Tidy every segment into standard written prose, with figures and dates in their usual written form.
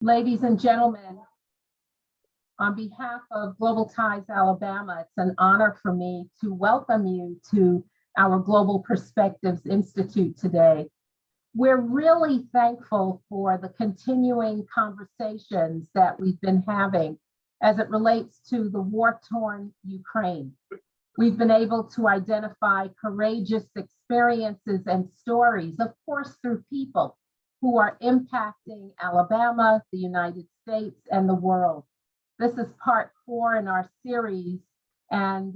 Ladies and gentlemen, on behalf of Global Ties Alabama, it's an honor for me to welcome you to our Global Perspectives Institute today. We're really thankful for the continuing conversations that we've been having as it relates to the war-torn Ukraine. We've been able to identify courageous experiences and stories, of course, through people who are impacting Alabama, the United States, and the world. This is part 4 in our series. And,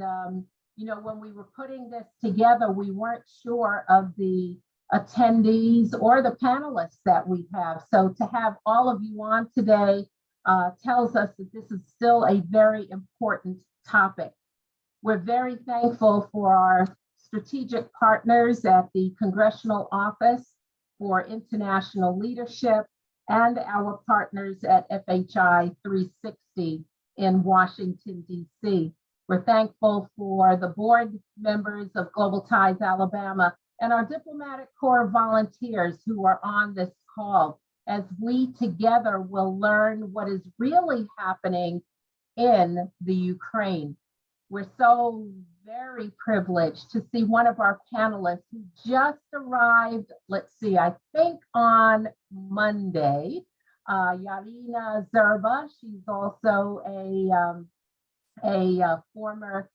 when we were putting this together, we weren't sure of the attendees or the panelists that we have. So to have all of you on today tells us that this is still a very important topic. We're very thankful for our strategic partners at the Congressional Office for International Leadership and our partners at FHI 360 in Washington, D.C. We're thankful for the board members of Global Ties Alabama and our diplomatic corps volunteers who are on this call as we together will learn what is really happening in the Ukraine. We're so very privileged to see one of our panelists who just arrived, let's see, I think on Monday, Yarina Zerba. She's also a former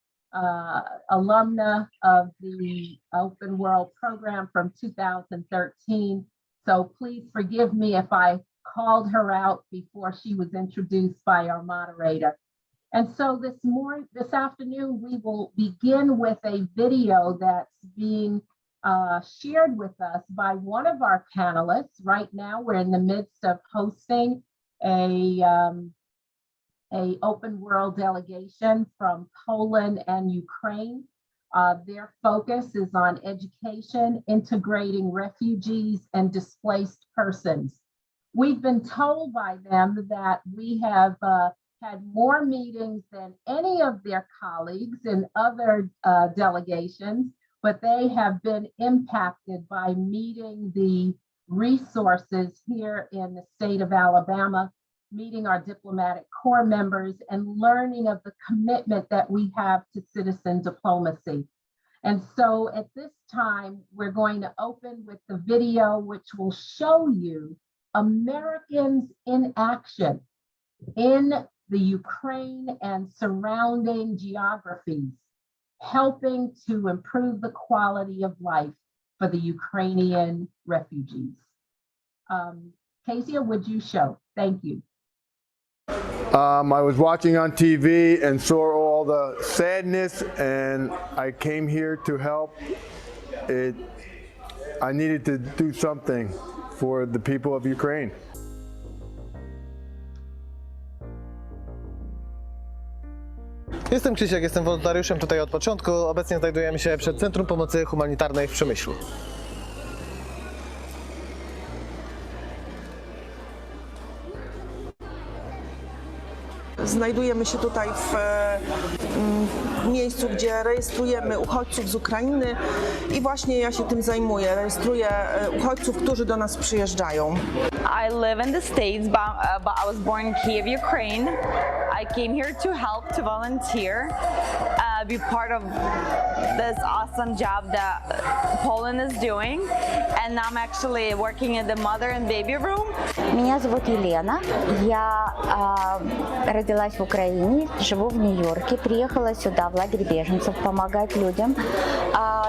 alumna of the Open World program from 2013. So please forgive me if I called her out before she was introduced by our moderator. And so this afternoon, we will begin with a video that's being shared with us by one of our panelists. Right now, we're in the midst of hosting a Open World delegation from Poland and Ukraine. Their focus is on education, integrating refugees and displaced persons. We've been told by them that we have had more meetings than any of their colleagues in other delegations, but they have been impacted by meeting the resources here in the state of Alabama, meeting our diplomatic corps members, and learning of the commitment that we have to citizen diplomacy. And so at this time, we're going to open with the video, which will show you Americans in action in the Ukraine and surrounding geographies, helping to improve the quality of life for the Ukrainian refugees. Kezia, would you show? Thank you. I was watching on TV and saw all the sadness, and I came here to help. I needed to do something for the people of Ukraine. Jestem Krzysiek, jestem wolontariuszem tutaj od początku. Obecnie znajdujemy się przed Centrum Pomocy Humanitarnej w Przemyślu. Znajdujemy się tutaj w miejscu, gdzie rejestrujemy uchodźców z Ukrainy i właśnie ja się tym zajmuję. Rejestruję uchodźców, którzy do nas przyjeżdżają. I live in the States, but I was born in Kiev, Ukraine. I came here to help, to volunteer, be part of this awesome job that Poland is doing. And I'm actually working in the mother and baby room. Меня зовут Елена. Я родилась в Украине, живу в Нью-Йорке. Приехала сюда в лагерь беженцев помогать людям.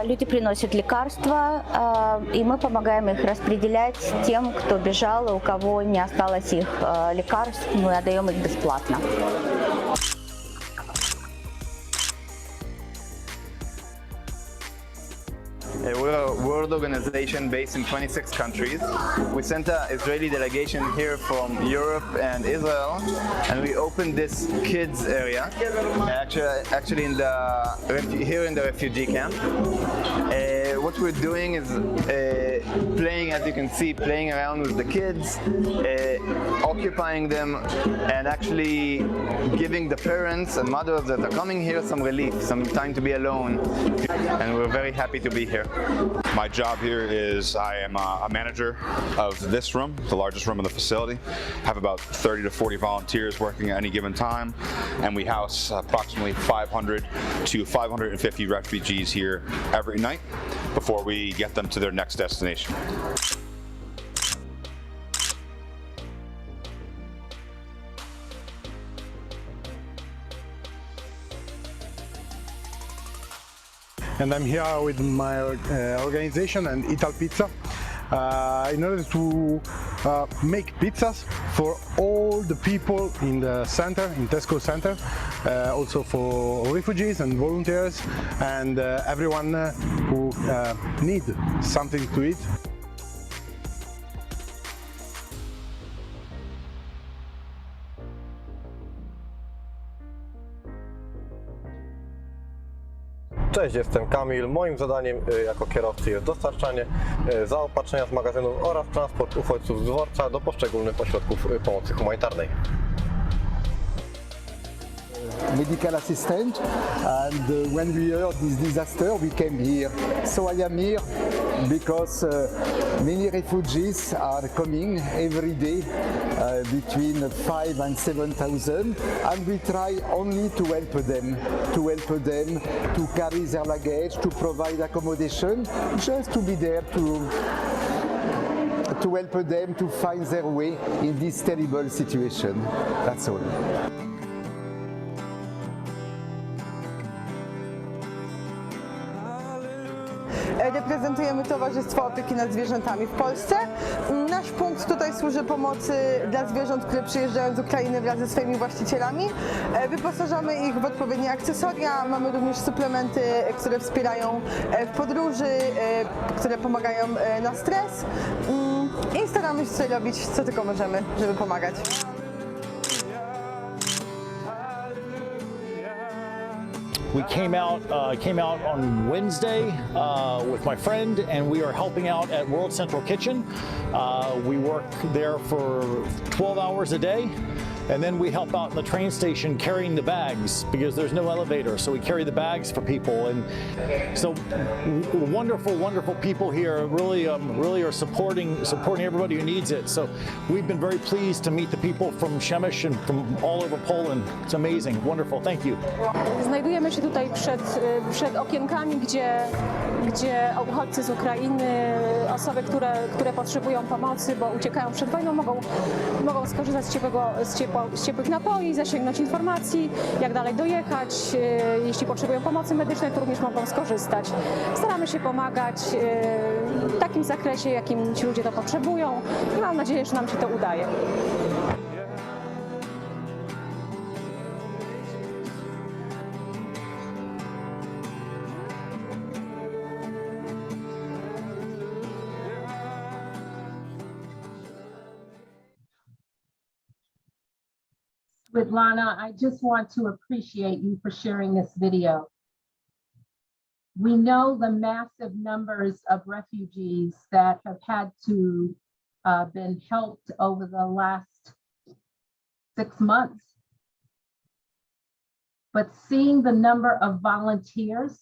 Люди приносят лекарства, и мы помогаем их распределять тем, кто бежал, и у кого не осталось их лекарств, мы отдаем их бесплатно. We're a world organization based in 26 countries. We sent an Israeli delegation here from Europe and Israel, and we opened this kids area, actually here in the refugee camp. what we're doing is playing, as you can see, playing around with the kids, occupying them, and actually giving the parents and mothers that are coming here some relief, some time to be alone. And we're very happy to be here. My job here is I am a manager of this room, the largest room in the facility. I have about 30 to 40 volunteers working at any given time, and we house approximately 500 to 550 refugees here every night before we get them to their next destination. And I'm here with my organization and Ital Pizza in order to make pizzas for all the people in the center, in Tesco Center, also for refugees and volunteers and everyone who need something to eat. Cześć, jestem Kamil. Moim zadaniem jako kierowcy jest dostarczanie zaopatrzenia z magazynów oraz transport uchodźców z dworca do poszczególnych ośrodków pomocy humanitarnej. Medical assistant, and when we heard this disaster we came here. So I am here because many refugees are coming every day, between 5,000 and 7,000, and we try only to help them to carry their luggage, to provide accommodation, just to be there to help them to find their way in this terrible situation. That's all. Reprezentujemy Towarzystwo Opieki nad Zwierzętami w Polsce. Nasz punkt tutaj służy pomocy dla zwierząt, które przyjeżdżają z Ukrainy wraz ze swoimi właścicielami. Wyposażamy ich w odpowiednie akcesoria, mamy również suplementy, które wspierają w podróży, które pomagają na stres i staramy się robić co tylko możemy, żeby pomagać. We came out on Wednesday with my friend, and we are helping out at World Central Kitchen. We work there for 12 hours a day, and then we help out in the train station carrying the bags because there's no elevator, so we carry the bags for people. And so wonderful people here really are supporting everybody who needs it. So we've been very pleased to meet the people from Przemyśl and from all over Poland. It's amazing, wonderful, thank you. Znajdujemy się tutaj przed okienkami, gdzie uchodźcy z Ukrainy, osoby, które potrzebują pomocy, bo uciekają przed wojną, mogą skorzystać z ciepłych napoi, zasięgnąć informacji, jak dalej dojechać. Jeśli potrzebują pomocy medycznej, to również mogą skorzystać. Staramy się pomagać w takim zakresie, jakim ci ludzie to potrzebują i mam nadzieję, że nam się to udaje. Svetlana, I just want to appreciate you for sharing this video. We know the massive numbers of refugees that have had to been helped over the last 6 months. But seeing the number of volunteers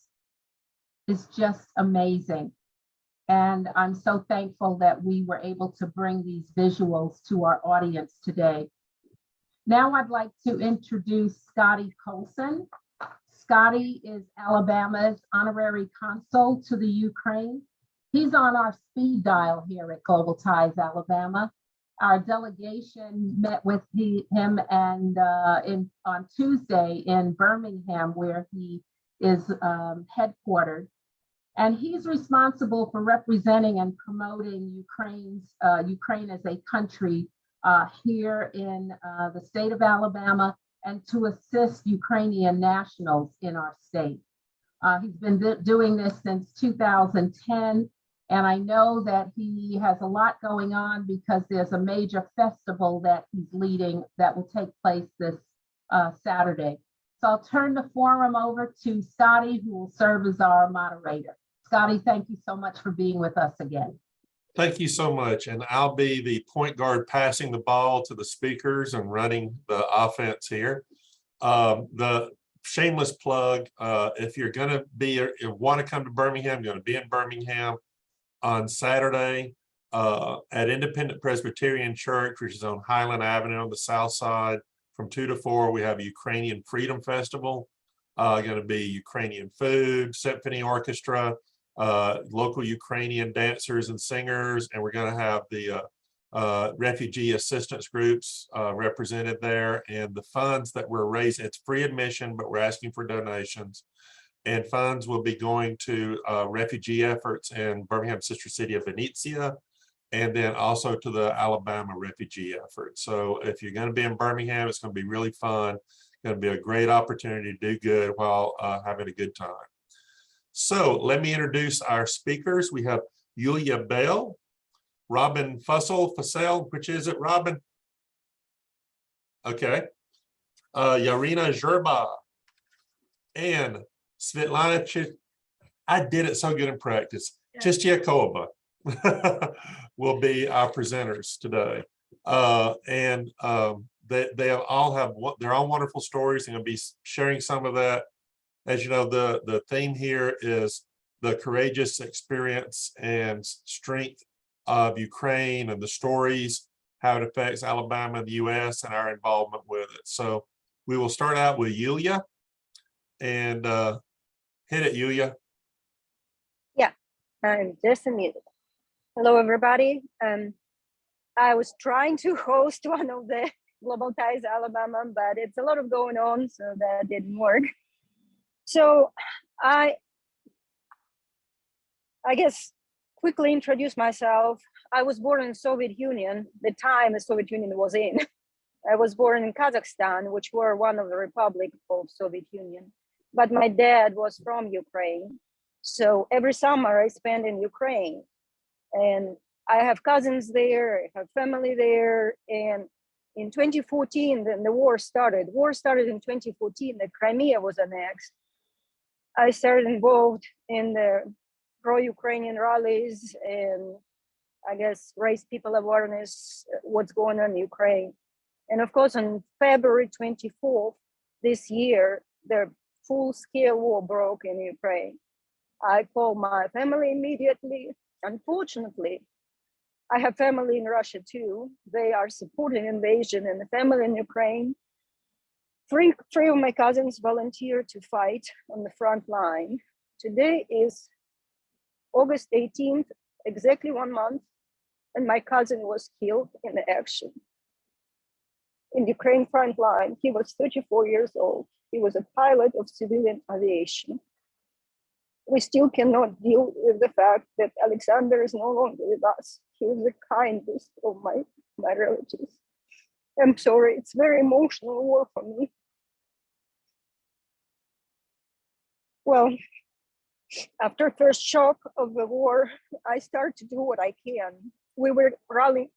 is just amazing. And I'm so thankful that we were able to bring these visuals to our audience today. Now I'd like to introduce Scotty Colson. Scotty is Alabama's honorary consul to the Ukraine. He's on our speed dial here at Global Ties Alabama. Our delegation met with him and on Tuesday in Birmingham, where he is headquartered. And he's responsible for representing and promoting Ukraine as a country here in the state of Alabama, and to assist Ukrainian nationals in our state. He's been doing this since 2010, and I know that he has a lot going on because there's a major festival that he's leading that will take place this Saturday. So I'll turn the forum over to Scotty, who will serve as our moderator. Scotty, thank you so much for being with us again. Thank you so much. And I'll be the point guard passing the ball to the speakers and running the offense here. The shameless plug, if you're going to be, you want to come to Birmingham, you're going to be in Birmingham on Saturday at Independent Presbyterian Church, which is on Highland Avenue on the south side. From 2 to 4, we have a Ukrainian Freedom Festival. Going to be Ukrainian food, symphony orchestra, local Ukrainian dancers and singers, and we're going to have the refugee assistance groups represented there. And the funds that we're raising, it's free admission, but we're asking for donations. And funds will be going to refugee efforts in Birmingham, sister city of Venezia, and then also to the Alabama refugee effort. So if you're going to be in Birmingham, it's going to be really fun. Going to be a great opportunity to do good while having a good time. So let me introduce our speakers. We have Yulia Bell, Robin Fussell, which is it, Robin? Okay. Yarina Zherba and Svetlana I did it so good in practice. Chistiakova will be our presenters today. They all have their own wonderful stories. They're going to be sharing some of that. As you know, the theme here is the courageous experience and strength of Ukraine and the stories, how it affects Alabama and the US and our involvement with it. So we will start out with Yulia and hit it, Yulia. Yeah, I'm just unmuted. Hello, everybody. I was trying to host one of the Global Ties Alabama, but it's a lot of going on, so that didn't work. So I guess quickly introduce myself. I was born in Soviet Union, the time the Soviet Union was in. I was born in Kazakhstan, which were one of the republics of Soviet Union. But my dad was from Ukraine. So every summer I spend in Ukraine. And I have cousins there, I have family there. And in 2014, then the war started. War started in 2014, the Crimea was annexed. I started involved in the pro-Ukrainian rallies and I guess raise people awareness what's going on in Ukraine. And of course, on February 24th this year, the full-scale war broke in Ukraine. I called my family immediately. Unfortunately, I have family in Russia too. They are supporting invasion and the family in Ukraine. Three of my cousins volunteered to fight on the front line. Today is August 18th, exactly 1 month, and my cousin was killed in the action. In Ukraine front line, he was 34 years old. He was a pilot of civilian aviation. We still cannot deal with the fact that Alexander is no longer with us. He was the kindest of my relatives. I'm sorry, it's very emotional war for me. Well, after first shock of the war, I started to do what I can. We were running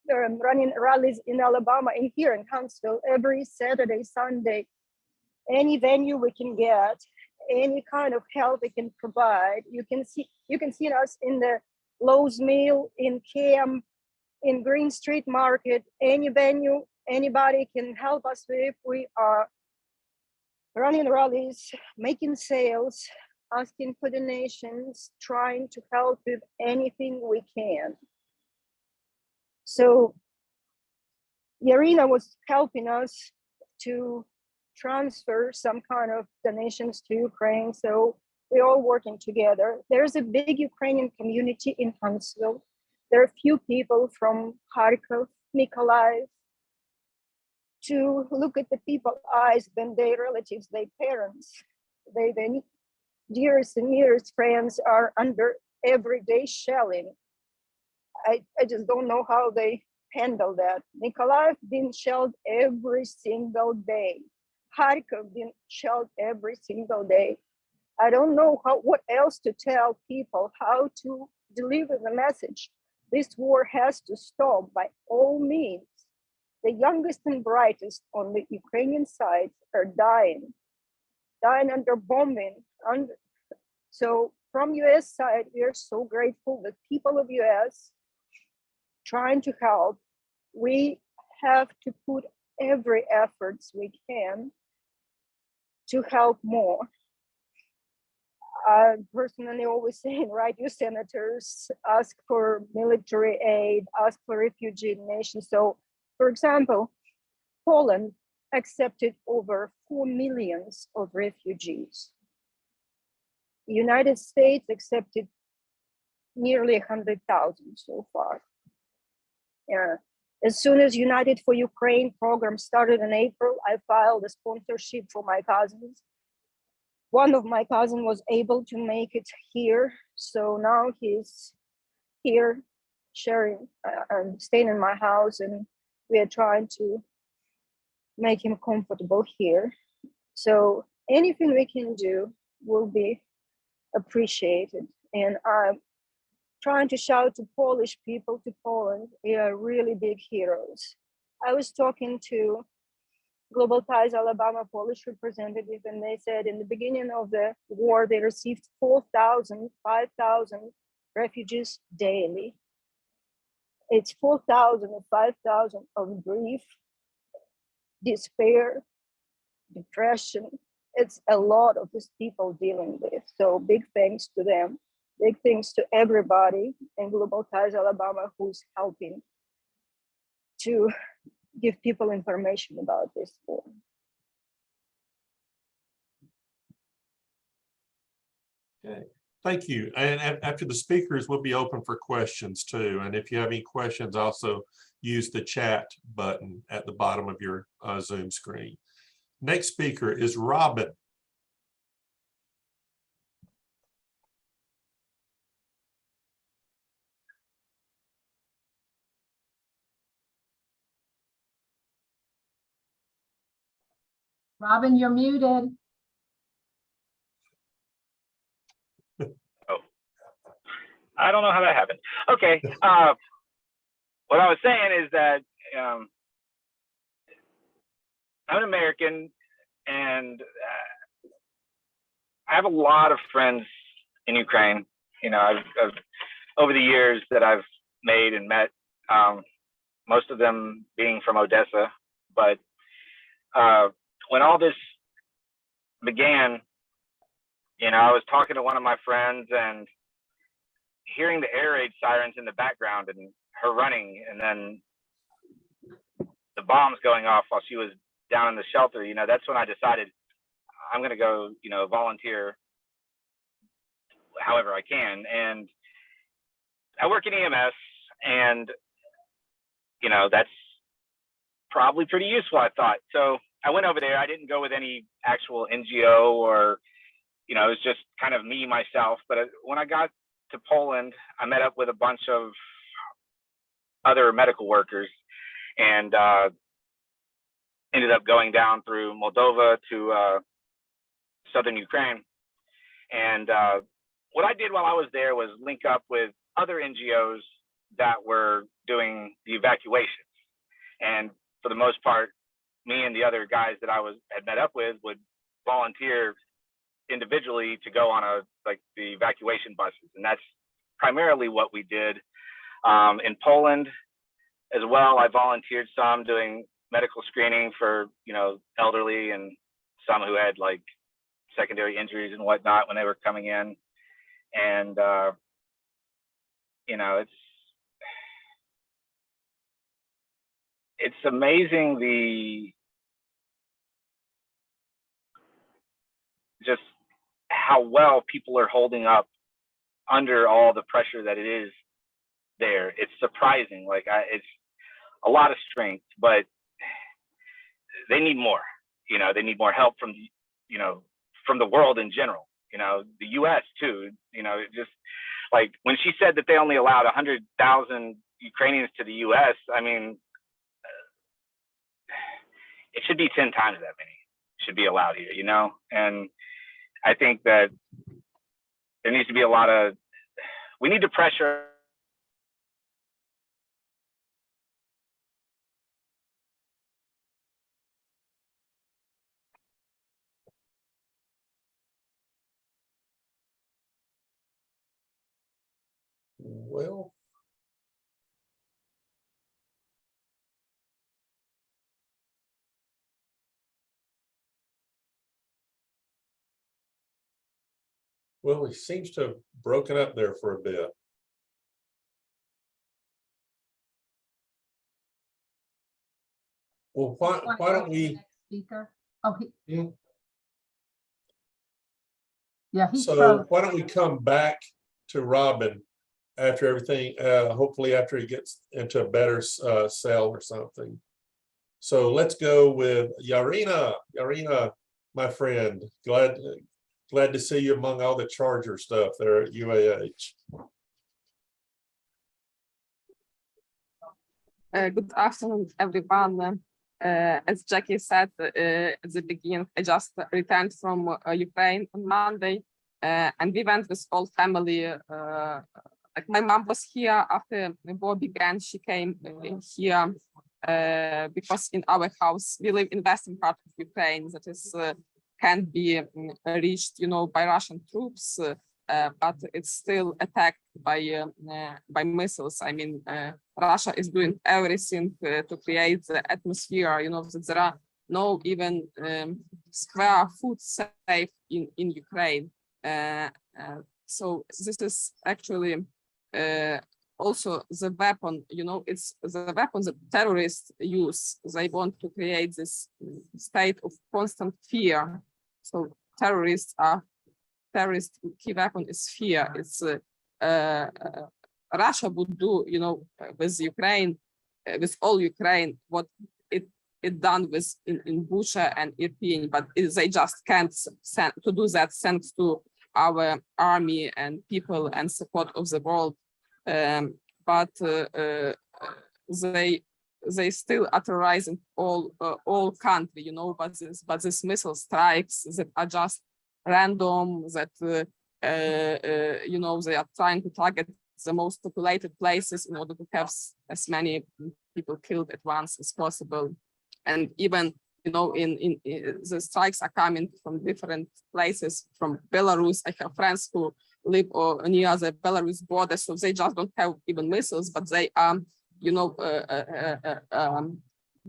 rallies in Alabama and here in Huntsville every Saturday, Sunday, any venue we can get, any kind of help we can provide. You can see us in the Lowe's Mill, in camp, in Green Street Market, any venue, anybody can help us with. We are running rallies, making sales, asking for donations, trying to help with anything we can. So Yarina was helping us to transfer some kind of donations to Ukraine. So we're all working together. There's a big Ukrainian community in Huntsville. There are a few people from Kharkov, Mykolaiv, to look at the people's eyes when their relatives, their parents, their dearest and nearest friends are under everyday shelling. I just don't know how they handle that. Mykolaiv being shelled every single day. Kharkov being shelled every single day. I don't know what else to tell people, how to deliver the message. This war has to stop by all means. The youngest and brightest on the Ukrainian side are dying under bombing. So from US side, we are so grateful that people of US trying to help. We have to put every efforts we can to help more. I personally always saying, write your senators, ask for military aid, ask for refugee nations. So, for example, Poland accepted over 4 million of refugees. United States accepted nearly 100,000 so far. Yeah. As soon as United for Ukraine program started in April, I filed a sponsorship for my cousins. One of my cousins was able to make it here, so now he's here sharing and staying in my house, and we are trying to make him comfortable here. So anything we can do will be appreciated. And I'm trying to shout to Polish people, to Poland, we are really big heroes. I was talking to Global Ties Alabama Polish representative, and they said in the beginning of the war, they received 4,000, 5,000 refugees daily. It's 4,000 or 5,000 of grief, despair, depression. It's a lot of these people dealing with. So big thanks to them. Big thanks to everybody in Global Ties Alabama who's helping to give people information about this war. Okay, thank you. And after the speakers, we'll be open for questions too. And if you have any questions, also use the chat button at the bottom of your Zoom screen. Next speaker is Robin. Robin, you're muted. Oh, I don't know how that happened. Okay. What I was saying is that I'm an American, and I have a lot of friends in Ukraine. You know, I've over the years that I've made and met, most of them being from Odessa. But when all this began, you know, I was talking to one of my friends and hearing the air raid sirens in the background and her running, and then the bombs going off while she was down in the shelter. You know, that's when I decided I'm going to go, you know, volunteer however I can. And I work in EMS, and, you know, that's probably pretty useful, I thought. So I went over there. I didn't go with any actual NGO or, you know, it was just kind of me, myself. But when I got to Poland, I met up with a bunch of other medical workers, and ended up going down through Moldova to southern Ukraine. And what I did while I was there was link up with other NGOs that were doing the evacuations. And for the most part, me and the other guys that I had met up with would volunteer individually to go on the evacuation buses. And that's primarily what we did. In Poland as well, I volunteered some doing medical screening for, you know, elderly and some who had like secondary injuries and whatnot when they were coming in. And, you know, it's amazing just how well people are holding up under all the pressure that it is there. It's surprising. Like it's a lot of strength, but they need more. You know, they need more help from, you know, from the world in general. You know, the U.S. too. You know, just like when she said that they only allowed 100,000 Ukrainians to the U.S. I mean, it should be 10 times that many should be allowed here. You know, and I think that there needs to be we need to pressure Well, he seems to have broken up there for a bit. Well, why don't we? Speaker. Oh, Hmm? yeah, he's So frozen. why don't we come back to Robin after everything, hopefully after he gets into a better cell or something. So let's go with Yarina. Yarina, my friend, glad to see you among all the Charger stuff there at UAH. Good afternoon, everyone. As Jackie said at the beginning, I just returned from Ukraine on Monday, and we went with whole family. Like my mom was here after the war began. She came here because in our house we live in western part of Ukraine that is can't be reached, by Russian troops, but it's still attacked by missiles. I mean, Russia is doing everything to create the atmosphere, that there are no even square foot safe in Ukraine. So this is actually also the weapon, it's the weapon that terrorists use. They want to create this state of constant fear. So terrorist key weapon is fear. It's Russia would do, with Ukraine, with all Ukraine, what it done with in Bucha and Irpin, but they just can't to do that thanks to our army and people and support of the world. But they still are terrorizing all country, but this missile strikes that are just random, that they are trying to target the most populated places in order to have as many people killed at once as possible. And even in the strikes are coming from different places, from Belarus. I have friends who live near the Belarus border, so they just don't have even missiles, but they are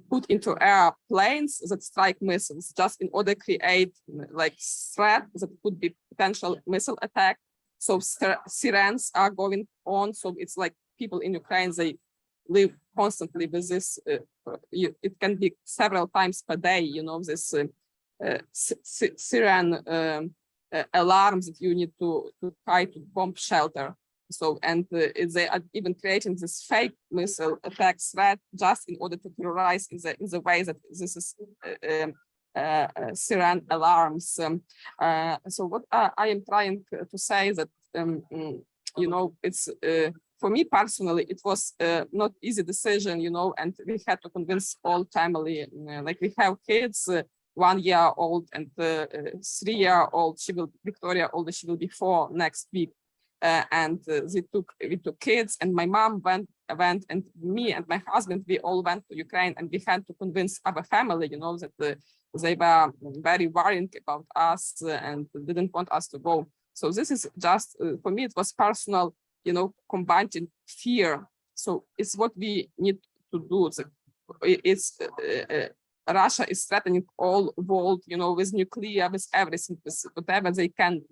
put into airplanes that strike missiles just in order to create like threat that could be potential missile attack. So sirens are going on. So it's like people in Ukraine, they live constantly with this. It can be several times per day, this siren alarms that you need to try to bomb shelter. So, and they are even creating this fake missile attack threat just in order to terrorize in the way that this is siren alarms. So what I am trying to say that, it's for me personally, it was not easy decision, and we had to convince all family, like we have kids, 1 year old and 3 year old. Victoria older, she will be 4 next week. And we took kids, and my mom went, and me and my husband, we all went to Ukraine, and we had to convince our family, that they were very worried about us and didn't want us to go. So this is just, for me, it was personal, combating fear. So it's what we need to do. It's Russia is threatening all world, with nuclear, with everything, with whatever they can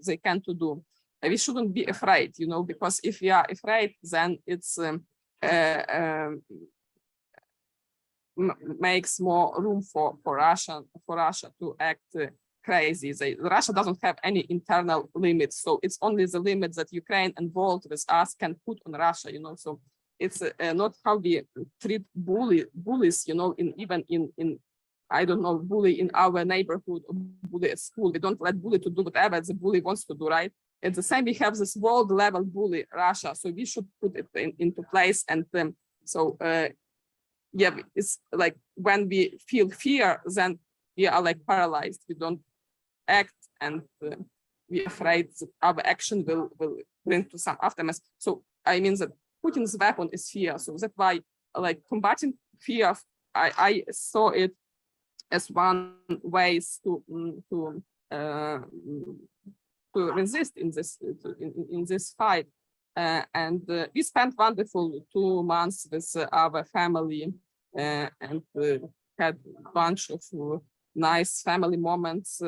to do. We shouldn't be afraid, because if we are afraid, then it's makes more room for Russia to act crazy. Russia doesn't have any internal limits, so it's only the limits that Ukraine and world with us can put on Russia. So it's not how we treat bullies. Even in I don't know, bully in our neighborhood or bully at school. We don't let bully to do whatever the bully wants to do, right? At the same, we have this world level bully, Russia. So we should put it into place. And yeah, it's like when we feel fear, then we are like paralyzed. We don't act, and we're afraid that our action will bring to some aftermath. So I mean that Putin's weapon is fear. So that's why, like, combating fear, I saw it as one ways to resist in this fight. and we spent wonderful 2 months with our family and had a bunch of nice family moments.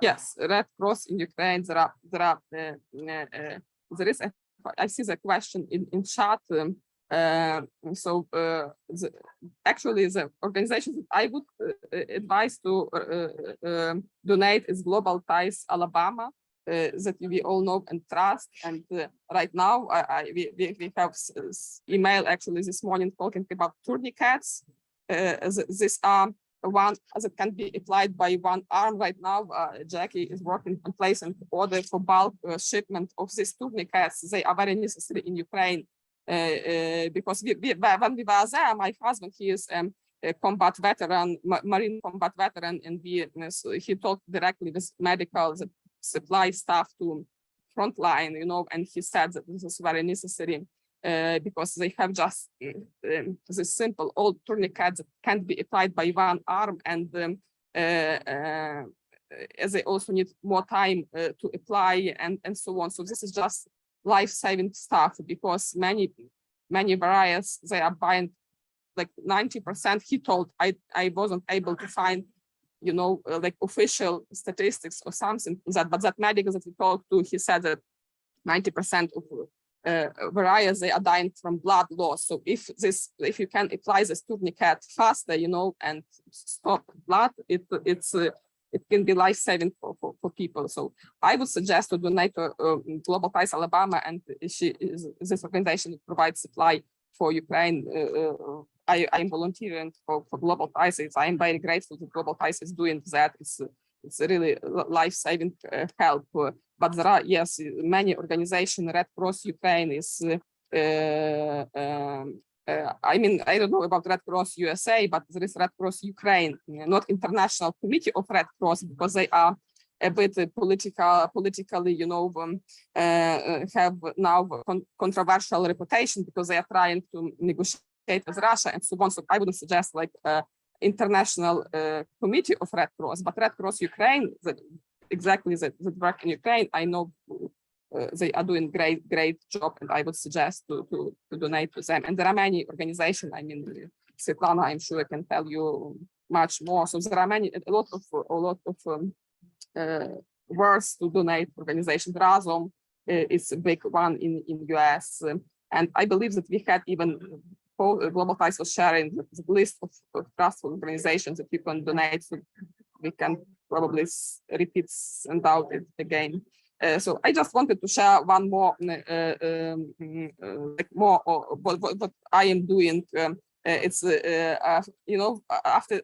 Yes, Red Cross in Ukraine. There is I see the question in chat. Actually, the organization that I would advise to donate is Global Ties Alabama, that we all know and trust. And right now, we have email actually this morning talking about tourniquets. These are one that can be applied by one arm. Right now, Jackie is working on placing order for bulk shipment of these tourniquets. They are very necessary in Ukraine because when we were there, my husband, he is a combat veteran, Marine combat veteran, and he talked directly with medical supply staff to frontline, and he said that this is very necessary. Because they have just this simple old tourniquet that can't be applied by one arm, and as they also need more time to apply and so on. So this is just life-saving stuff, because many warriors, they are buying like 90%. He told I wasn't able to find, like official statistics or something but that medical that we talked to, he said that 90% of warriors, they are dying from blood loss. So if you can apply this tourniquet faster, and stop blood, it can be life-saving for people. So I would suggest to donate to Global Ties Alabama, and this organization provides supply for Ukraine. I'm volunteering for Global Ties. I'm very grateful that Global Ties is doing that. It's really life-saving help. But there are, yes, many organizations. Red Cross Ukraine is, I don't know about Red Cross USA, but there is Red Cross Ukraine, not International Committee of Red Cross, because they are a bit politically, have now controversial reputation because they are trying to negotiate with Russia and so on. So I wouldn't suggest like International Committee of Red Cross, but Red Cross Ukraine, exactly that work in Ukraine. I know they are doing great job, and I would suggest to donate to them. And there are many organizations. Svetlana, I'm sure, can tell you much more. So there are a lot of words to donate organizations. Razom is a big one in US, and I believe that we had even Global Ties was sharing the list of trustful organizations that you can donate. So we can probably repeat and out it again. So I just wanted to share one more, what I am doing. It's after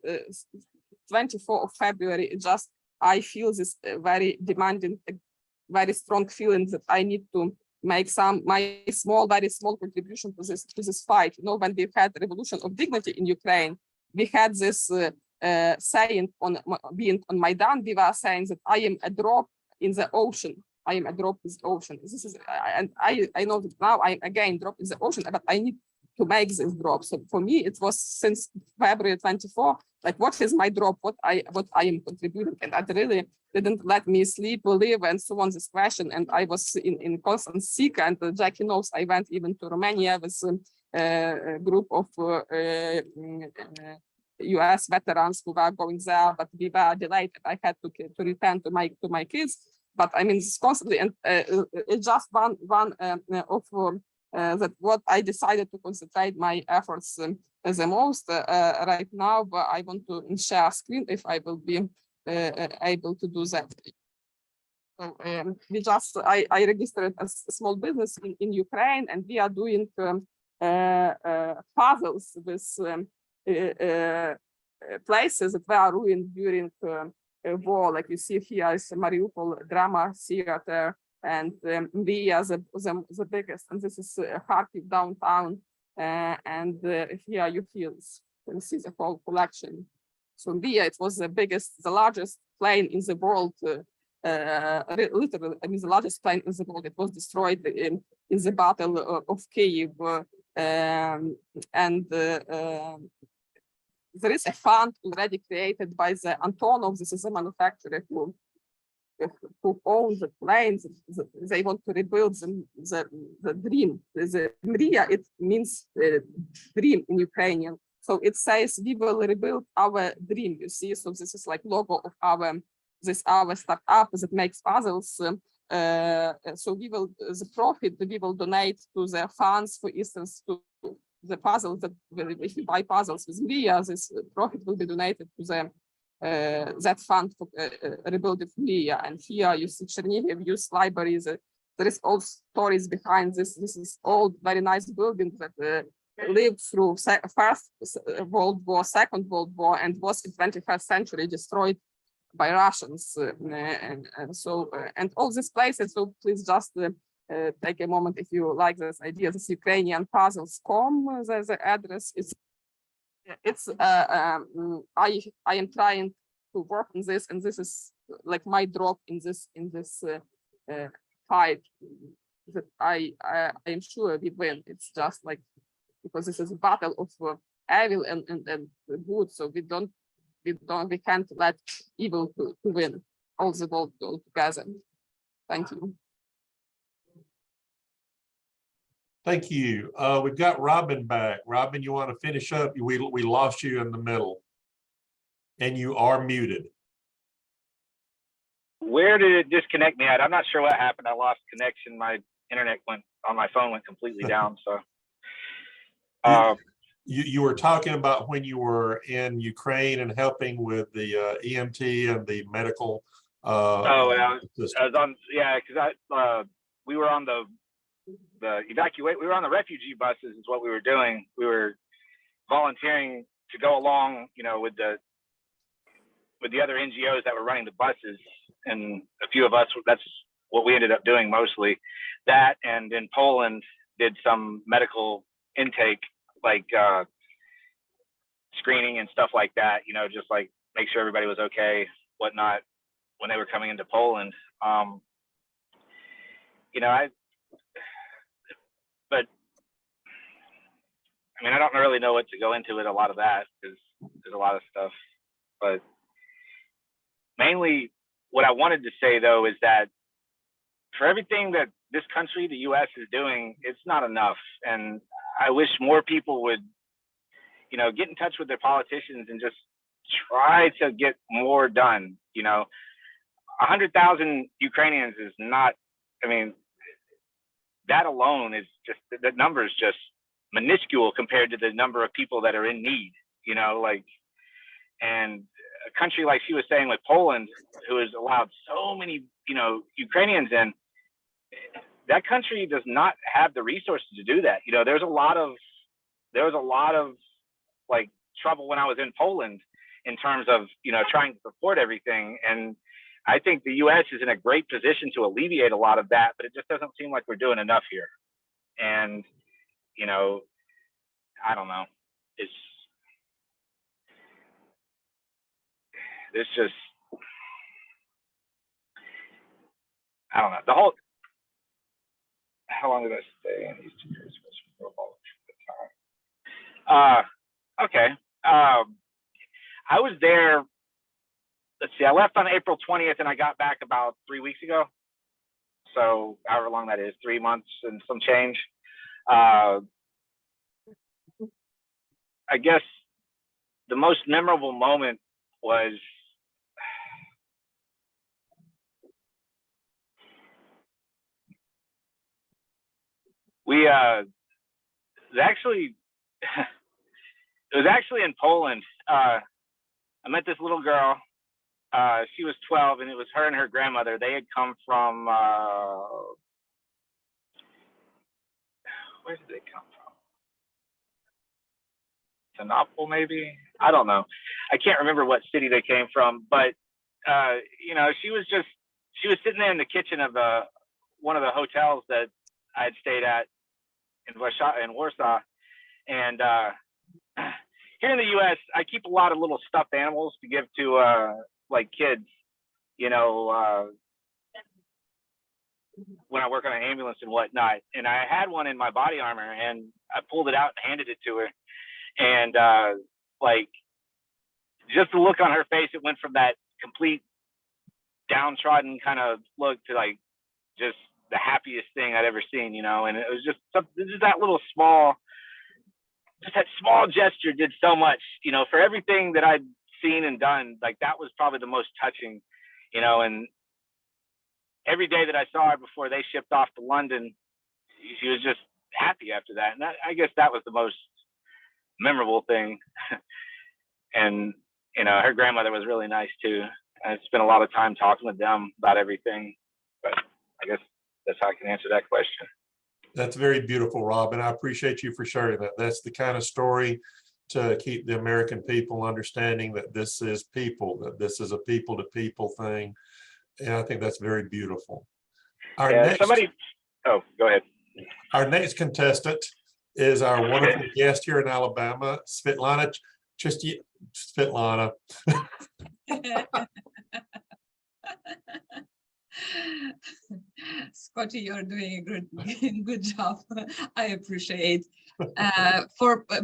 24th of February, I feel this very demanding, very strong feeling that I need to make my very small contribution to this fight. When we had the Revolution of Dignity in Ukraine, we had this saying on being on Maidan. We were saying that I am a drop in the ocean. I am a drop in the ocean. This is, and I know that now I'm again drop in the ocean, but I need to make this drop. So for me, it was since February 24. Like, what is my drop? What I am contributing? And that really didn't let me sleep or live and so on. This question, and I was in constant seek. And Jackie knows I went even to Romania with a group of US veterans who were going there, but we were delayed. I had to return to my kids. But I mean, it's constantly, and it's just one of that what I decided to concentrate my efforts the most right now. But I want to share screen if I will be able to do that. So I registered a small business in Ukraine, and we are doing puzzles with places that were ruined during war. Like you see here is Mariupol Drama Theater, and we are the biggest, and this is Kharkiv downtown, and here you can see the whole collection. So it was the largest plane in the world, literally, I mean the largest plane in the world. It was destroyed in the Battle of Kyiv, and there is a fund already created by the Antonov. This is a manufacturer who who own the planes, they want to rebuild the dream. The Mria, it means dream in Ukrainian. So it says we will rebuild our dream, you see. So this is like logo of our startup that makes puzzles. So the profit we will donate to the funds, for instance, to the puzzles that if you buy puzzles with Mria, this profit will be donated to the that fund for rebuilding Mria. And here you see Chernihiv Youth Library. There is all stories behind this. This is old, very nice building that lived through First World War, Second World War, and was in 21st century destroyed by Russians. And all these places. So please just take a moment if you like this idea. This Ukrainian puzzles.com. The address is. I am trying to work on this, and this is like my drop in this fight that I am sure we win. It's just like because this is a battle of evil and good, so we can't let evil to win. All the world go together. Thank you. Thank you. We've got Robin back. Robin, you want to finish up? We lost you in the middle, and you are muted. Where did it disconnect me at? I'm not sure what happened. I lost connection. My internet on my phone went completely down. So you were talking about when you were in Ukraine and helping with the EMT and the medical. I was on, yeah, because we were on the we were on the refugee buses is what we were doing. We were volunteering to go along, with the other NGOs that were running the buses, and a few of us, that's what we ended up doing mostly. That, and in Poland did some medical intake, like screening and stuff like that, just like make sure everybody was okay, whatnot, when they were coming into Poland. I don't really know what to go into with a lot of that because there's a lot of stuff. But mainly what I wanted to say, though, is that for everything that this country, the U.S. is doing, it's not enough. And I wish more people would, get in touch with their politicians and just try to get more done. 100,000 Ukrainians is not, that alone is just, the number is just minuscule compared to the number of people that are in need, and a country like she was saying with Poland, who has allowed so many, Ukrainians in, that country does not have the resources to do that. There was a lot of like trouble when I was in Poland in terms of, trying to support everything. And I think the U.S. is in a great position to alleviate a lot of that, but it just doesn't seem like we're doing enough here. And, I don't know. It's just, I don't know. How long did I stay in these 2 years? Okay. I was there, let's see, I left on April 20th and I got back about 3 weeks ago. So however long that is, 3 months and some change. I guess the most memorable moment was it was actually in Poland. I met this little girl. She was 12, and it was her and her grandmother. They had come from where did they come from? Ternopil, maybe? I don't know. I can't remember what city they came from, but she was sitting there in the kitchen of one of the hotels that I had stayed at in Warsaw. And here in the U.S., I keep a lot of little stuffed animals to give to like kids, when I work on an ambulance and whatnot. And I had one in my body armor, and I pulled it out and handed it to her. And like just the look on her face, it went from that complete downtrodden kind of look to like just the happiest thing I'd ever seen, you know. And it was just that little small, just that small gesture did so much, you know, for everything that I'd seen and done. Like that was probably the most touching, you know. And every day that I saw her before they shipped off to London, she was just happy after that. And I guess that was the most memorable thing. And, you know, her grandmother was really nice too. I spent a lot of time talking with them about everything, but I guess that's how I can answer that question. That's very beautiful, Rob, and I appreciate you for sharing that. That's the kind of story to keep the American people understanding that this is people, that this is a people-to-people thing, and I think that's very beautiful. Our next, oh, go ahead. Our next contestant is our wonderful guest here in Alabama, Svetlana. Svetlana. Scotty, you're doing a good job. I appreciate.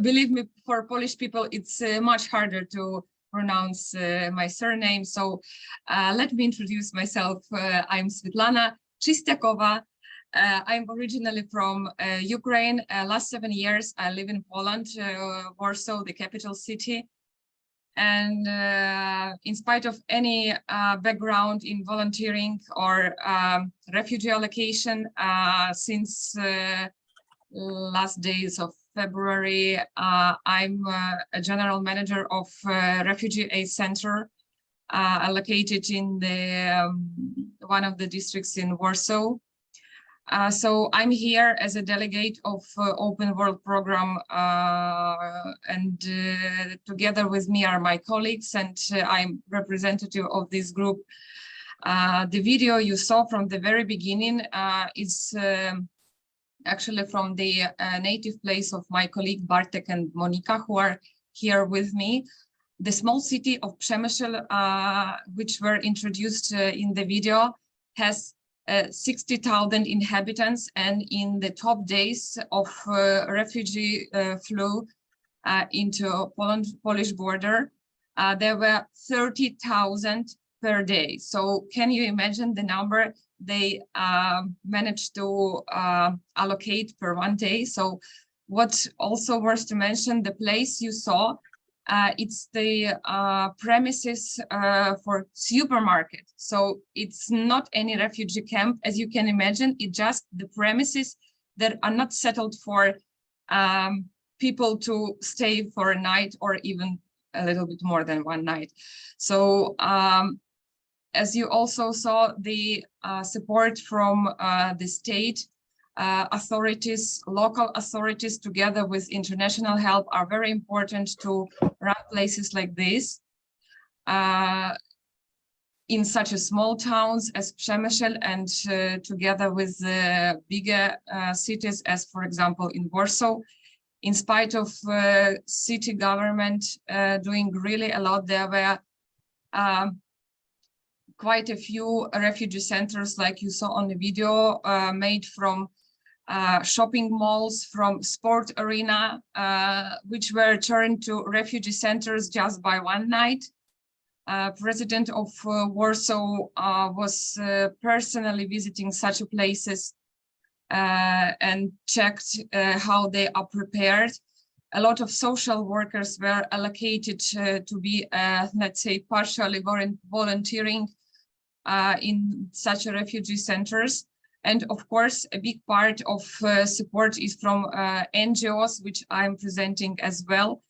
Believe me, for Polish people, it's much harder to pronounce my surname. So let me introduce myself. I'm Svetlana Czystiakowa. I'm originally from Ukraine. Last 7 years, I live in Poland, Warsaw, the capital city. And in spite of any background in volunteering or refugee allocation, since last days of February, I'm a general manager of Refugee Aid Center located in the one of the districts in Warsaw. So I'm here as a delegate of Open World program, and together with me are my colleagues, and I'm representative of this group. The video you saw from the very beginning is actually from the native place of my colleague Bartek and Monika, who are here with me. The small city of Przemysl, which were introduced in the video, has 60,000 inhabitants, and in the top days of refugee flow into Polish border, there were 30,000 per day. So can you imagine the number they managed to allocate per one day? So what also worth to mention, the place you saw, it's the premises for supermarket. So it's not any refugee camp, as you can imagine. It's just the premises that are not settled for people to stay for a night or even a little bit more than one night. So as you also saw, the support from the state authorities, local authorities, together with international help, are very important to run places like this in such a small towns as Przemysl, and together with the bigger cities, as for example in Warsaw. In spite of city government doing really a lot, there were quite a few refugee centers, like you saw on the video, made from shopping malls, from sport arena, which were turned to refugee centers just by one night. President of Warsaw was personally visiting such places and checked how they are prepared. A lot of social workers were allocated to be, let's say, partially volunteering in such refugee centers. And of course, a big part of support is from NGOs, which I'm presenting as well.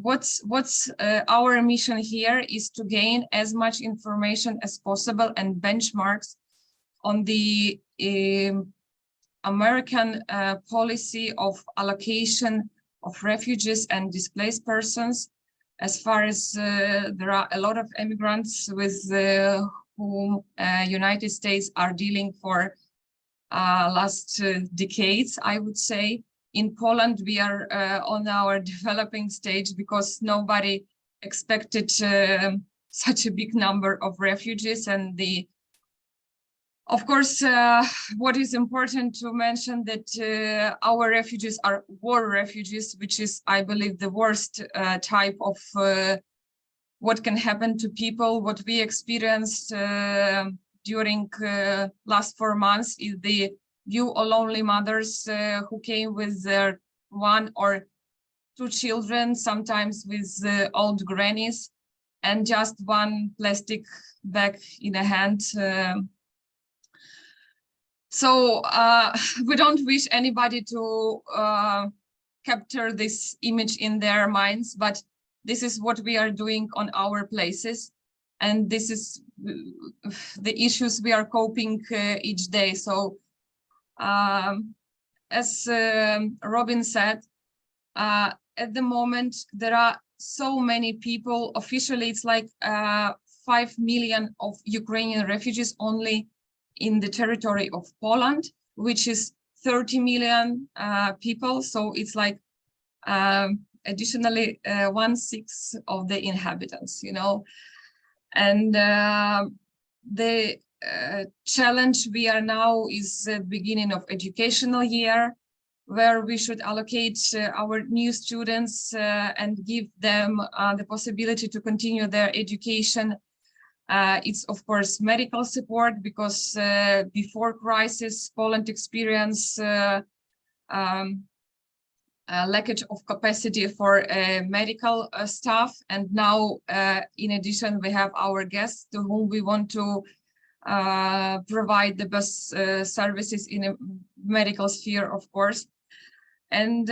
What's our mission here is to gain as much information as possible and benchmarks on the American policy of allocation of refugees and displaced persons, as far as there are a lot of immigrants with whom United States are dealing for last decades, I would say. In Poland, we are on our developing stage because nobody expected such a big number of refugees. And of course, what is important to mention that our refugees are war refugees, which is, I believe, the worst type of what can happen to people. What we experienced during last 4 months is the view of lonely mothers who came with their 1 or 2 children, sometimes with old grannies, and just 1 plastic bag in a hand. So we don't wish anybody to capture this image in their minds, but this is what we are doing on our places, and this is the issues we are coping each day. So as Robin said, at the moment there are so many people. Officially it's like 5 million of Ukrainian refugees only in the territory of Poland, which is 30 million people. So it's like additionally 1/6 of the inhabitants, you know. And the challenge we are now is the beginning of educational year, where we should allocate our new students and give them the possibility to continue their education. It's of course medical support, because before crisis Poland experienced lackage of capacity for medical staff, and now in addition we have our guests to whom we want to provide the best services in a medical sphere, of course. And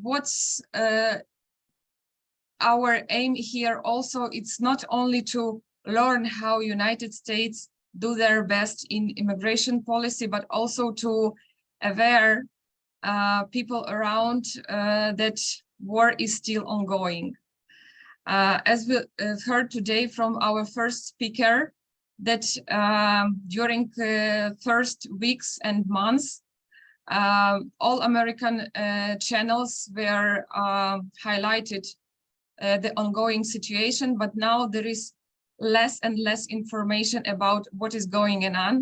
what's our aim here also, it's not only to learn how United States do their best in immigration policy, but also to aware people around that war is still ongoing. As we heard today from our first speaker, that during the first weeks and months, all American channels were highlighted the ongoing situation, but now there is less and less information about what is going on.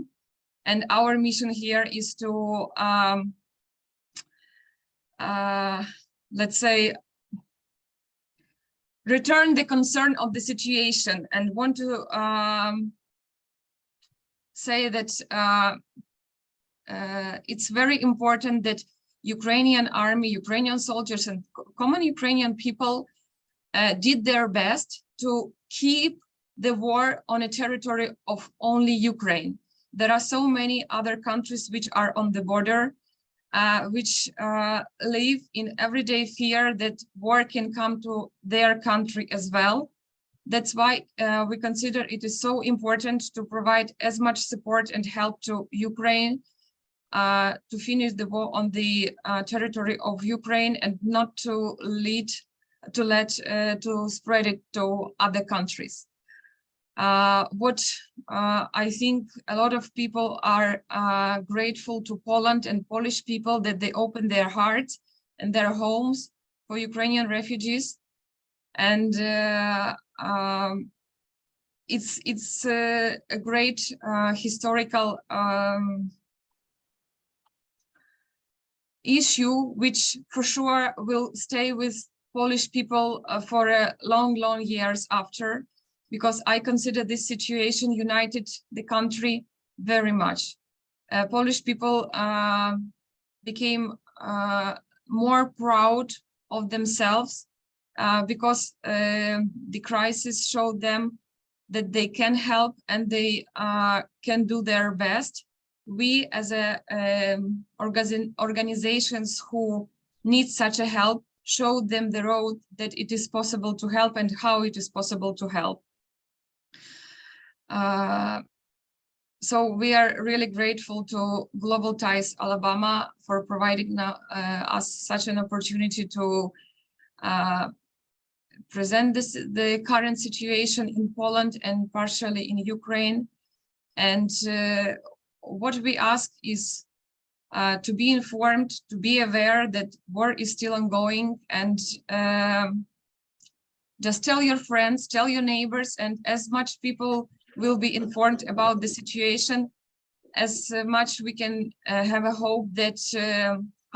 And our mission here is to, let's say, return the concern of the situation, and want to say that it's very important that Ukrainian army, Ukrainian soldiers, and common Ukrainian people did their best to keep the war on a territory of only Ukraine. There are so many other countries which are on the border, which live in everyday fear that war can come to their country as well. That's why we consider it is so important to provide as much support and help to Ukraine to finish the war on the territory of Ukraine, and not to spread it to other countries. What I think a lot of people are grateful to Poland and Polish people, that they open their hearts and their homes for Ukrainian refugees. And it's a great historical issue, which for sure will stay with Polish people for a long years after, because I consider this situation united the country very much. Polish people became more proud of themselves because the crisis showed them that they can help and they can do their best. We as organizations who need such a help showed them the road that it is possible to help and how it is possible to help. So we are really grateful to Global Ties Alabama for providing us such an opportunity to present the current situation in Poland and partially in Ukraine. And what we ask is to be informed, to be aware that war is still ongoing, and just tell your friends, tell your neighbors, and as much people will be informed about the situation, as much we can have a hope that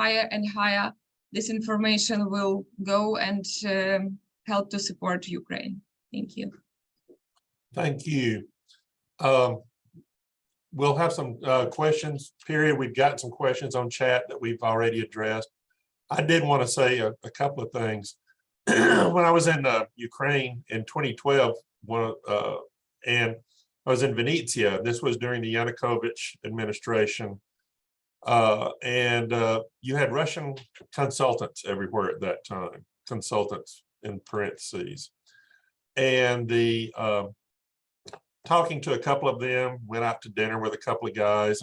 higher and higher this information will go and help to support Ukraine. Thank you. Thank you. We'll have some questions, period. We've gotten some questions on chat that we've already addressed. I did want to say a couple of things. When I was in Ukraine in 2012, and I was in Venezia, this was during the Yanukovych administration, and you had Russian consultants everywhere at that time, consultants in parentheses. And the talking to a couple of them, went out to dinner with a couple of guys,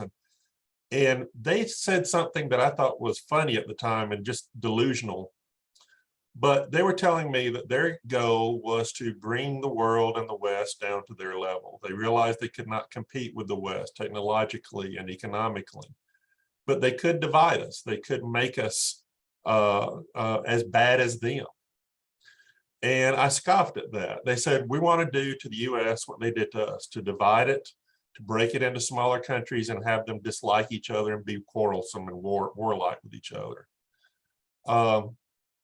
and they said something that I thought was funny at the time and just delusional. But they were telling me that their goal was to bring the world and the West down to their level. They realized they could not compete with the West technologically and economically, but they could divide us. They could make us as bad as them. And I scoffed at that. They said, we want to do to the US what they did to us, to divide it, to break it into smaller countries and have them dislike each other and be quarrelsome and warlike with each other.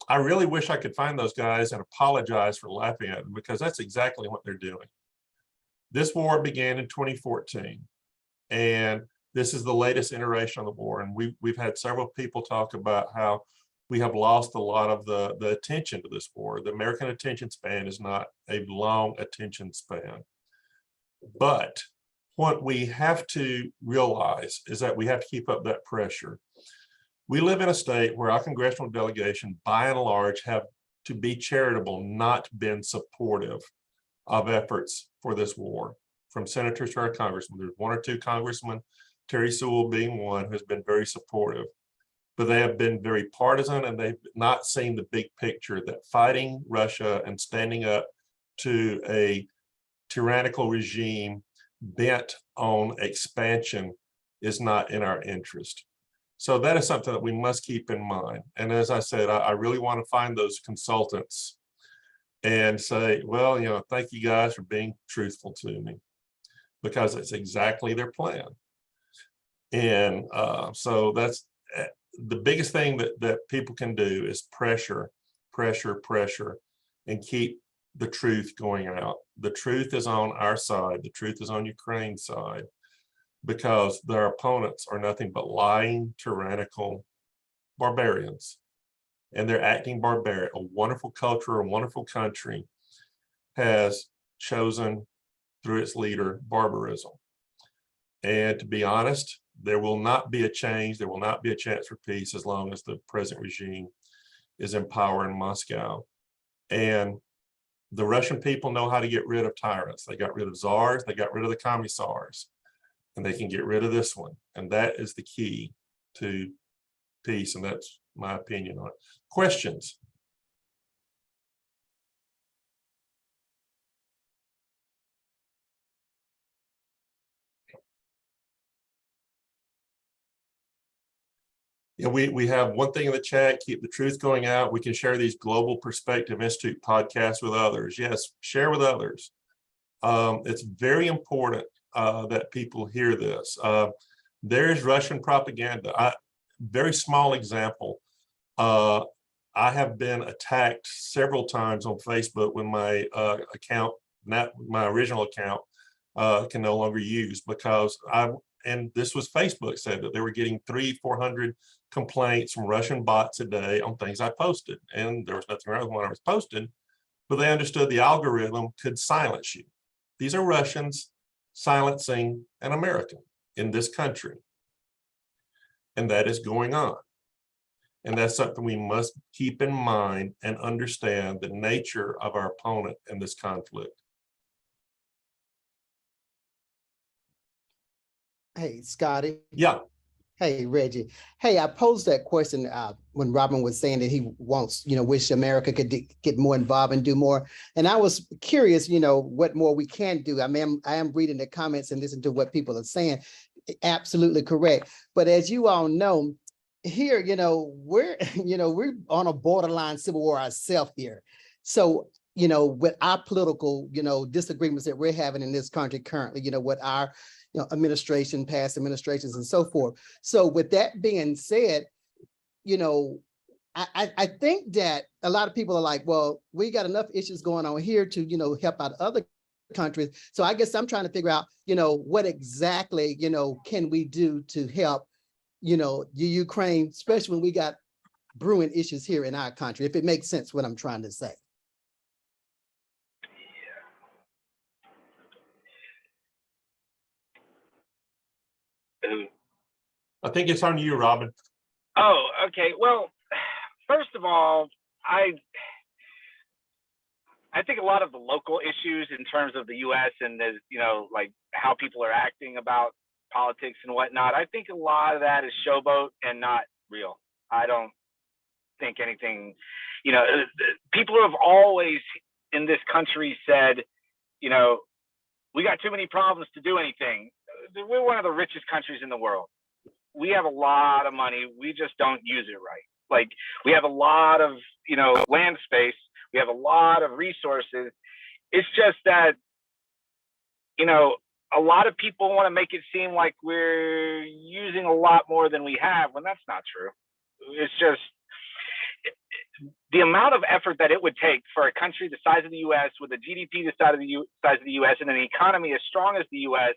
I really wish I could find those guys and apologize for laughing at them, because that's exactly what they're doing. This war began in 2014, and this is the latest iteration of the war. And we've had several people talk about how we have lost a lot of the attention to this war. The American attention span is not a long attention span. But what we have to realize is that we have to keep up that pressure. We live in a state where our congressional delegation, by and large, have, to be charitable, not been supportive of efforts for this war. From senators to our congressmen, there's one or two congressmen, Terry Sewell being one, who's been very supportive. But they have been very partisan, and they've not seen the big picture that fighting Russia and standing up to a tyrannical regime bent on expansion is not in our interest. So that is something that we must keep in mind. And as I said, I really want to find those consultants and say, well, you know, thank you guys for being truthful to me, because it's exactly their plan. And so that's the biggest thing that people can do is pressure, and keep the truth going out. The truth is on our side. The truth is on Ukraine's side, because their opponents are nothing but lying, tyrannical barbarians. And they're acting barbaric. A wonderful culture, a wonderful country has chosen through its leader barbarism. And to be honest, there will not be a change. There will not be a chance for peace as long as the present regime is in power in Moscow. And the Russian people know how to get rid of tyrants. They got rid of czars, they got rid of the commissars, and they can get rid of this one. And that is the key to peace. And that's my opinion on it. Questions? Yeah, we have one thing in the chat, keep the truth going out. We can share these Global Perspective Institute podcasts with others. Yes, share with others. It's very important that people hear this. There's Russian propaganda. Very small example. I have been attacked several times on Facebook when my account, not my original account, can no longer use, because and this was Facebook said that they were getting 300-400 complaints from Russian bots a day on things I posted. And there was nothing wrong with what I was posting, but they understood the algorithm could silence you. These are Russians silencing an American in this country. And that is going on. And that's something we must keep in mind and understand the nature of our opponent in this conflict. Hey, Scotty. Yeah. Hey, Reggie. Hey, I posed that question when Robin was saying that he wants, wish America could get more involved and do more. And I was curious, what more we can do. I mean, I am reading the comments and listening to what people are saying. Absolutely correct. But as you all know, here, we're on a borderline civil war ourselves here. So, with our political, disagreements that we're having in this country currently, with our administration, past administrations, and so forth. So with that being said, I think that a lot of people are like, well, we got enough issues going on here to, help out other countries. So I guess I'm trying to figure out, what exactly, can we do to help, Ukraine, especially when we got brewing issues here in our country, if it makes sense what I'm trying to say. I think it's on you, Robin. Oh, okay. Well, first of all, I think a lot of the local issues in terms of the U.S. and the, like how people are acting about politics and whatnot, I think a lot of that is showboat and not real. I don't think anything, people have always in this country said, we got too many problems to do anything. We're one of the richest countries in the world. We have a lot of money. We just don't use it right. Like we have a lot of, land space. We have a lot of resources. It's just that, a lot of people want to make it seem like we're using a lot more than we have, when that's not true. It's just the amount of effort that it would take for a country the size of the U.S. with a GDP the size of the U.S. and an economy as strong as the U.S.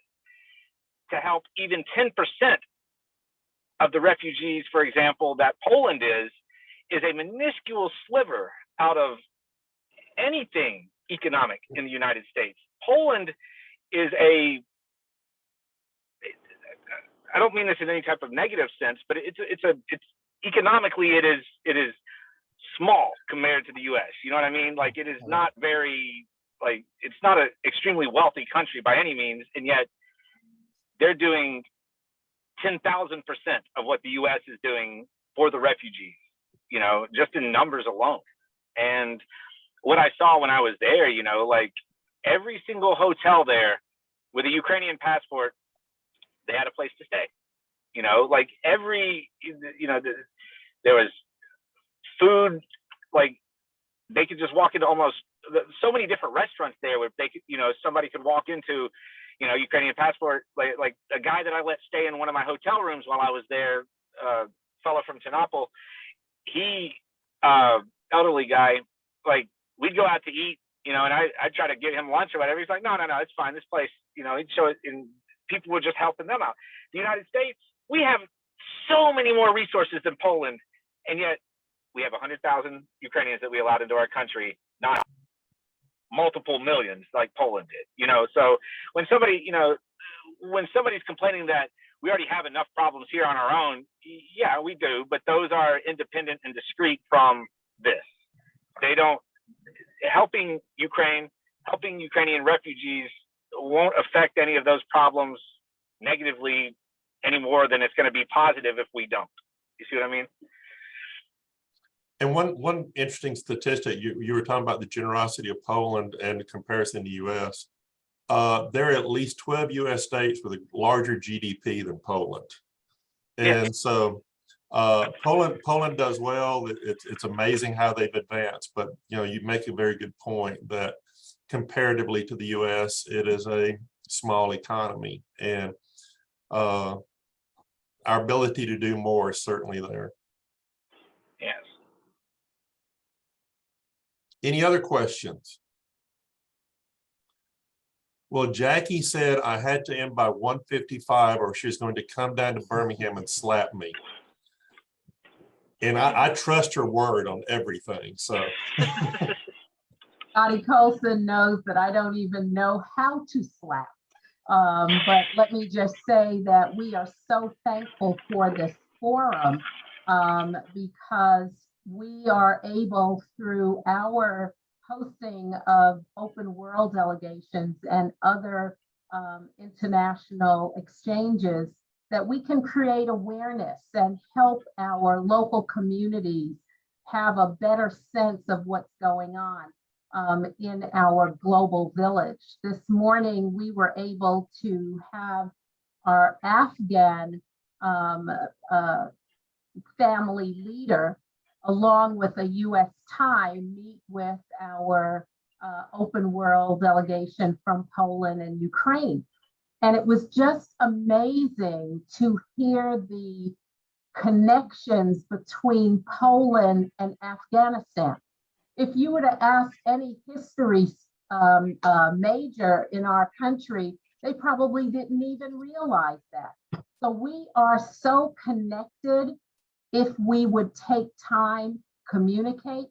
to help even 10% of the refugees, for example, that Poland is a minuscule sliver out of anything economic in the United States. Poland is I don't mean this in any type of negative sense, but it's economically it is small compared to the U.S. You know what I mean? Like it is not very, like it's not an extremely wealthy country by any means, and yet they're doing 10,000% of what the U.S. is doing for the refugees, just in numbers alone. And what I saw when I was there, like every single hotel there with a Ukrainian passport, they had a place to stay. Like every, there was food, like they could just walk into almost so many different restaurants there where they could, somebody could walk into, Ukrainian passport, like a guy that I let stay in one of my hotel rooms while I was there, fellow from Ternopil, he, elderly guy, like we'd go out to eat, and I'd try to get him lunch or whatever. He's like, no, it's fine. This place, he'd show it, and people were just helping them out. The United States, we have so many more resources than Poland, and yet we have 100,000 Ukrainians that we allowed into our country, not multiple millions like Poland did. So when somebody, when somebody's complaining that we already have enough problems here on our own, yeah, we do, but those are independent and discrete from this. They don't, helping Ukrainian refugees won't affect any of those problems negatively any more than it's going to be positive if we don't. You see what I mean? And one interesting statistic, you were talking about the generosity of Poland and the comparison to the U.S. There are at least 12 U.S. states with a larger GDP than Poland. And so Poland does well. It's amazing how they've advanced, but you make a very good point that comparatively to the U.S., it is a small economy, and our ability to do more is certainly there. Yes. Any other questions? Well, Jackie said I had to end by 1:55 or she's going to come down to Birmingham and slap me. And I trust her word on everything, so. Scotty Colson knows that I don't even know how to slap. But let me just say that we are so thankful for this forum because we are able, through our hosting of open world delegations and other international exchanges, that we can create awareness and help our local communities have a better sense of what's going on in our global village. This morning, we were able to have our Afghan family leader, along with a U.S. tie, meet with our open world delegation from Poland and Ukraine. And it was just amazing to hear the connections between Poland and Afghanistan. If you were to ask any history major in our country, they probably didn't even realize that. So we are so connected if we would take time, communicate,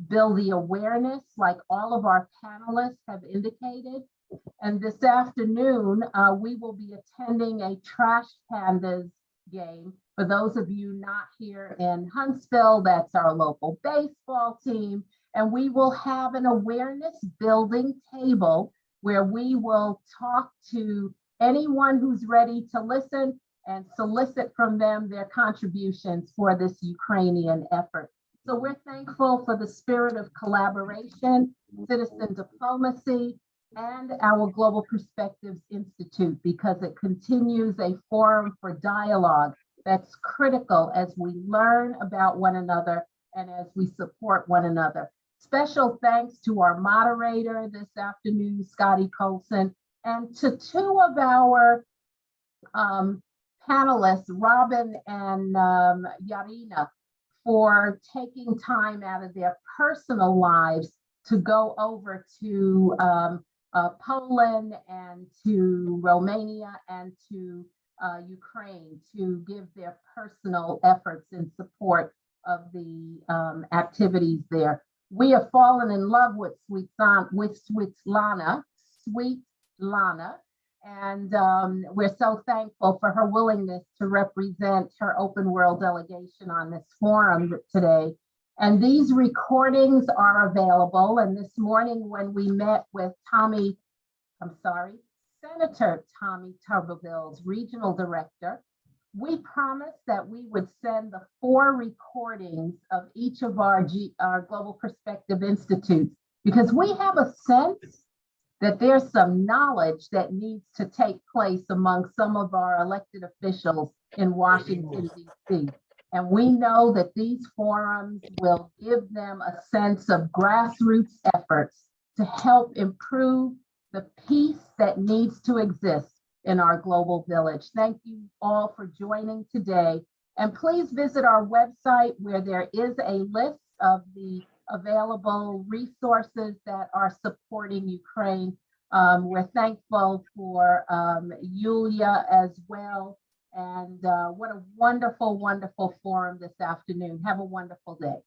build the awareness like all of our panelists have indicated. And this afternoon, we will be attending a Trash Pandas game. For those of you not here in Huntsville, that's our local baseball team. And we will have an awareness building table where we will talk to anyone who's ready to listen and solicit from them their contributions for this Ukrainian effort. So we're thankful for the spirit of collaboration, citizen diplomacy, and our Global Perspectives Institute, because it continues a forum for dialogue that's critical as we learn about one another and as we support one another. Special thanks to our moderator this afternoon, Scotty Colson, and to two of our panelists, Robin and Yarina, for taking time out of their personal lives to go over to Poland and to Romania and to Ukraine to give their personal efforts in support of the activities there. We have fallen in love with Svetlana, and we're so thankful for her willingness to represent her Open World delegation on this forum today. And these recordings are available. And this morning when we met with Senator Tommy Tuberville's regional director, we promised that we would send the 4 recordings of each of our Global Perspective Institutes, because we have a sense that there's some knowledge that needs to take place among some of our elected officials in Washington, D.C. And we know that these forums will give them a sense of grassroots efforts to help improve the peace that needs to exist in our global village. Thank you all for joining today. And please visit our website where there is a list of the available resources that are supporting Ukraine. We're thankful for Yulia as well. And what a wonderful, wonderful forum this afternoon. Have a wonderful day.